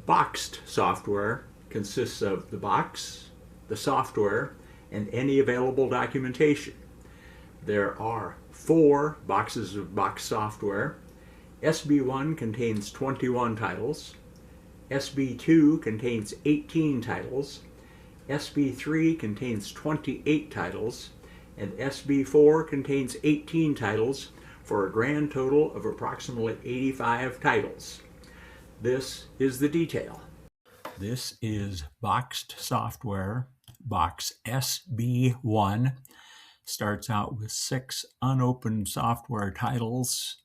Boxed software consists of the box, the software, and any available documentation. There are 4 boxes of box software. SB1 contains 21 titles. SB2 contains 18 titles. SB3 contains 28 titles. And SB4 contains 18 titles for a grand total of approximately 85 titles. This is the detail. This is boxed software, box SB1. Starts out with 6 unopened software titles.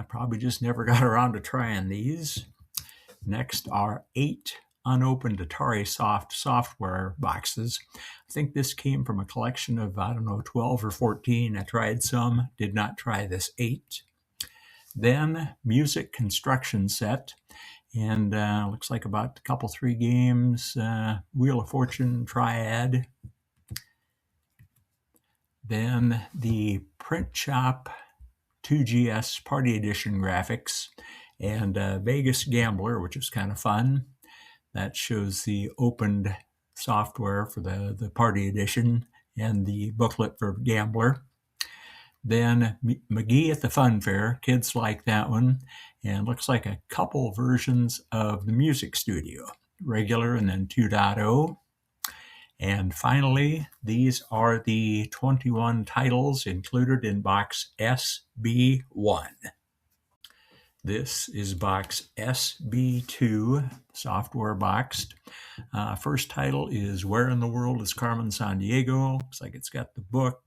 Probably just never got around to trying these. Next are 8 unopened Atari software boxes. I think this came from a collection of, 12 or 14. I tried some, did not try this 8. Then music construction set, and looks like about a couple, 3 games, Wheel of Fortune, Triad. Then the Print Shop 2GS Party Edition graphics and Vegas Gambler, which is kind of fun. That shows the opened software for the Party Edition and the booklet for Gambler. Then McGee at the Fun Fair, kids like that one, and looks like a couple versions of the Music Studio, regular and then 2.0. And finally, these are the 21 titles included in box SB1. This is box SB2, software boxed. First title is Where in the World is Carmen Sandiego? Looks like it's got the book.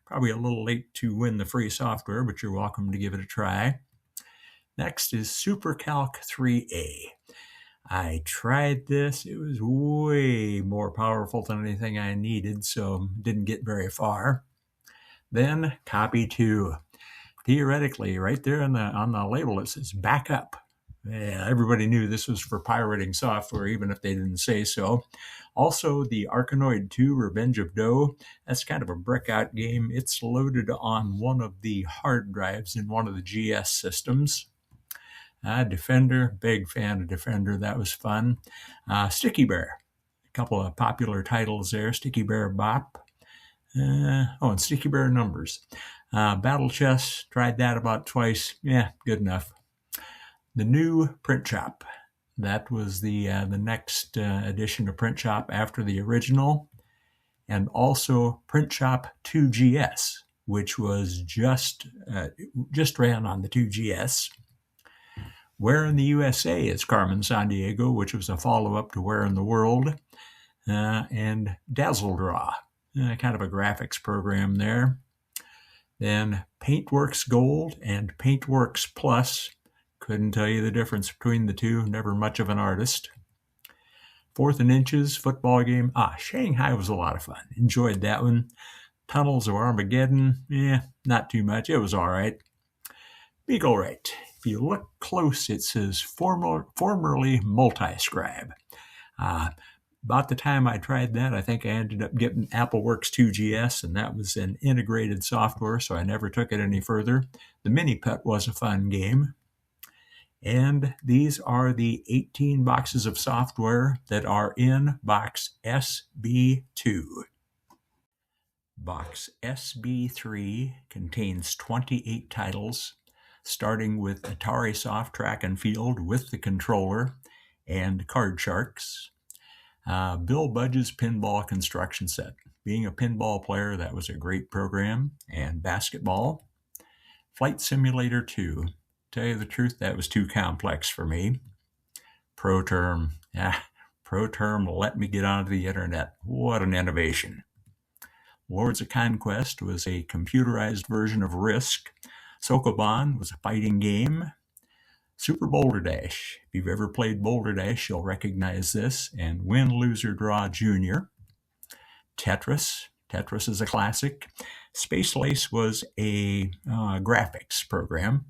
Probably a little late to win the free software, but you're welcome to give it a try. Next is SuperCalc 3A. I tried this. It was way more powerful than anything I needed, so didn't get very far. Then Copy 2. Theoretically, right there on the label, it says backup. Yeah, everybody knew this was for pirating software, even if they didn't say so. Also, the Arkanoid 2 Revenge of Doe. That's kind of a breakout game. It's loaded on one of the hard drives in one of the GS systems. Defender, big fan of Defender. That was fun. Sticky Bear. A couple of popular titles there. Sticky Bear Bop. And Sticky Bear Numbers. Battle Chess, tried that about twice. Yeah, good enough. The new Print Shop. That was the next edition of Print Shop after the original. And also Print Shop 2GS, which was just ran on the 2GS. Where in the USA is Carmen Sandiego, which was a follow-up to Where in the World. And Dazzle Draw, kind of a graphics program there. Then Paintworks Gold and Paintworks Plus. Couldn't tell you the difference between the two. Never much of an artist. 4th and Inches football game. Shanghai was a lot of fun. Enjoyed that one. Tunnels of Armageddon. Not too much. It was all right. Beagle Rate. If you look close, it says formerly Multiscribe. About the time I tried that, I think I ended up getting AppleWorks 2GS, and that was an integrated software, so I never took it any further. The Mini-Pet was a fun game. And these are the 18 boxes of software that are in box SB2. Box SB3 contains 28 titles, starting with Atari Soft Track and Field with the controller and Card Sharks. Bill Budge's Pinball Construction Set. Being a pinball player, that was a great program. And basketball. Flight Simulator 2. Tell you the truth, that was too complex for me. ProTerm. ProTerm let me get onto the internet. What an innovation. Lords of Conquest was a computerized version of Risk. Sokoban was a fighting game. Super Boulder Dash. If you've ever played Boulder Dash, you'll recognize this. And Win, Loser, Draw Junior. Tetris. Tetris is a classic. Space Lace was a graphics program.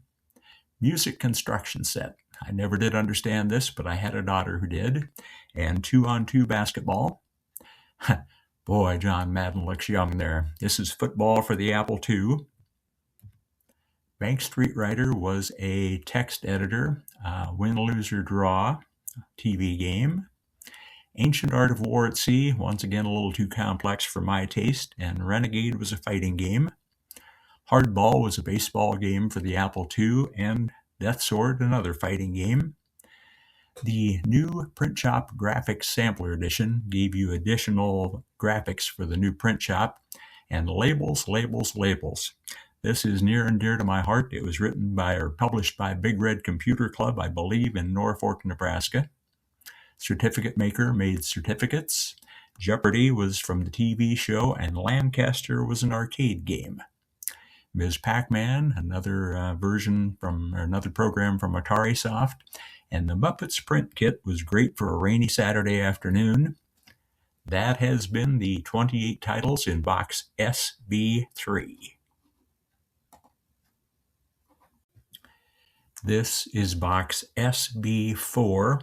Music Construction Set. I never did understand this, but I had a daughter who did. And 2-on-2 basketball. Boy, John Madden looks young there. This is football for the Apple II. Bank Street Writer was a text editor. Win, Loser, Draw. TV game. Ancient Art of War at Sea, once again a little too complex for my taste, and Renegade was a fighting game. Hardball was a baseball game for the Apple II, and Death Sword, another fighting game. The new Print Shop Graphics Sampler Edition gave you additional graphics for the new Print Shop, and labels, labels, labels. This is near and dear to my heart. It was written by or published by Big Red Computer Club, I believe, in Norfolk, Nebraska. Certificate Maker made certificates. Jeopardy was from the TV show, and Lancaster was an arcade game. Ms. Pac-Man, another version from another program from Atari Soft, and the Muppets print kit was great for a rainy Saturday afternoon. That has been the 28 titles in box SB3. This is box SB4,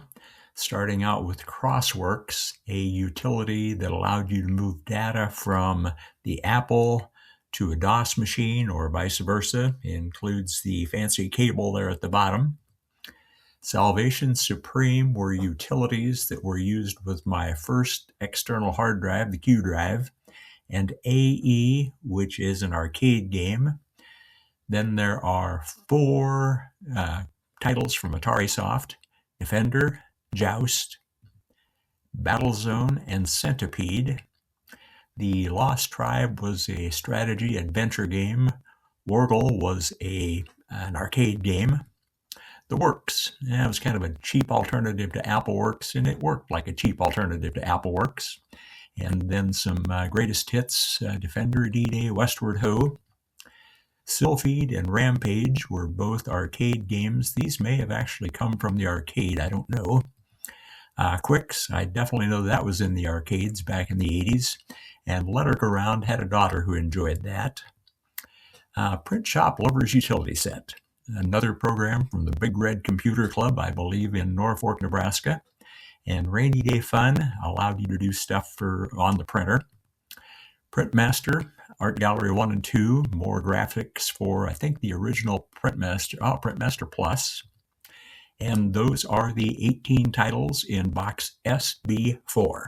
starting out with Crossworks, a utility that allowed you to move data from the Apple to a DOS machine or vice versa. It includes the fancy cable there at the bottom. Salvation Supreme were utilities that were used with my first external hard drive, the Q drive, and AE, which is an arcade game. Then there are 4 titles from Atari Soft: Defender, Joust, Battlezone, and Centipede. The Lost Tribe was a strategy adventure game. Wordle was an arcade game. The Works, it was kind of a cheap alternative to AppleWorks, and it worked like a cheap alternative to AppleWorks. And then some greatest hits, Defender, D-Day, Westward Ho. Sylphied and Rampage were both arcade games. These may have actually come from the arcade, I don't know. Quicks, I definitely know that was in the arcades back in the 80s. And Let-Her-Go-Round had a daughter who enjoyed that. Print Shop Lovers Utility Set, another program from the Big Red Computer Club, I believe in Norfolk, Nebraska. And Rainy Day Fun allowed you to do stuff on the printer. Printmaster, Art Gallery 1 and 2, more graphics for, I think, the original Printmaster Plus. And those are the 18 titles in box SB4.